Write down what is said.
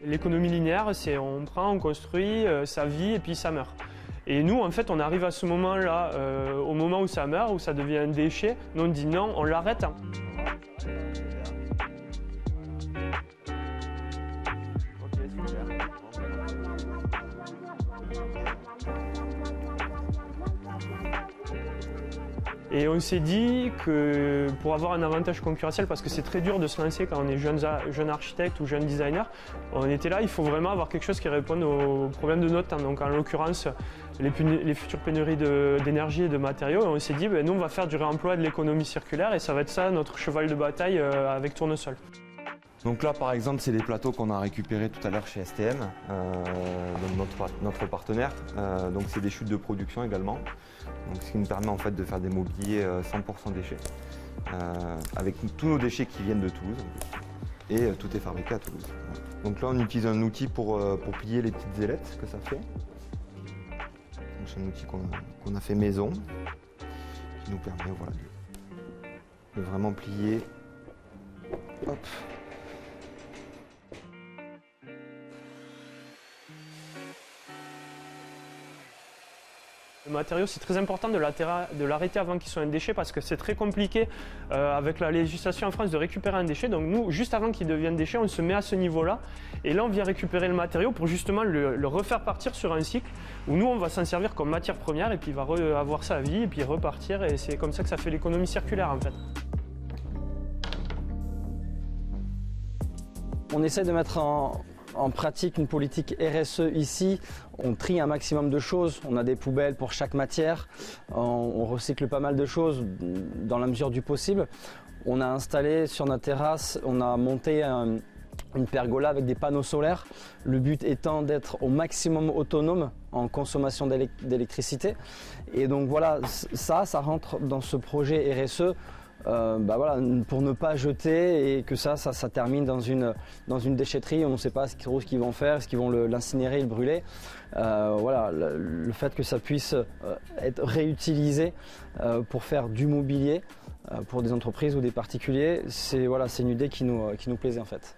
L'économie linéaire, c'est on prend, on construit, ça vit et puis ça meurt. Et nous, en fait, on arrive à ce moment-là, au moment où ça meurt, où ça devient un déchet. Nous, on dit non, on l'arrête. Et on s'est dit que pour avoir un avantage concurrentiel, parce que c'est très dur de se lancer quand on est jeune architecte ou jeune designer, on était là, il faut vraiment avoir quelque chose qui réponde aux problèmes de notre temps. Donc en l'occurrence, les futures pénuries d'énergie et de matériaux. Et on s'est dit, nous on va faire du réemploi et de l'économie circulaire et ça va être ça notre cheval de bataille avec Tournesol. Donc là par exemple c'est des plateaux qu'on a récupérés tout à l'heure chez STM, donc notre partenaire. Donc c'est des chutes de production également. Donc, ce qui nous permet en fait de faire des mobiliers 100% déchets. Avec tous nos déchets qui viennent de Toulouse. Et tout est fabriqué à Toulouse. Donc là on utilise un outil pour plier les petites ailettes que ça fait. C'est un outil qu'on a fait maison. Qui nous permet voilà, de vraiment plier. Hop. Le matériau, c'est très important de l'arrêter avant qu'il soit un déchet parce que c'est très compliqué avec la législation en France de récupérer un déchet. Donc nous, juste avant qu'il devienne déchet, on se met à ce niveau-là et là on vient récupérer le matériau pour justement le refaire partir sur un cycle où nous on va s'en servir comme matière première et puis il va avoir sa vie et puis repartir et c'est comme ça que ça fait l'économie circulaire en fait. On essaie de mettre en pratique une politique RSE ici. On trie un maximum de choses, on a des poubelles pour chaque matière, on recycle pas mal de choses dans la mesure du possible. On a installé sur notre terrasse, on a monté une pergola avec des panneaux solaires, le but étant d'être au maximum autonome en consommation d'électricité. Et donc voilà, ça rentre dans ce projet RSE. Voilà, pour ne pas jeter et que ça termine dans une déchetterie, on ne sait pas ce qu'ils vont faire, est-ce qu'ils vont l'incinérer, le brûler. Voilà, le fait que ça puisse être réutilisé pour faire du mobilier pour des entreprises ou des particuliers, c'est une idée qui nous plaisait en fait.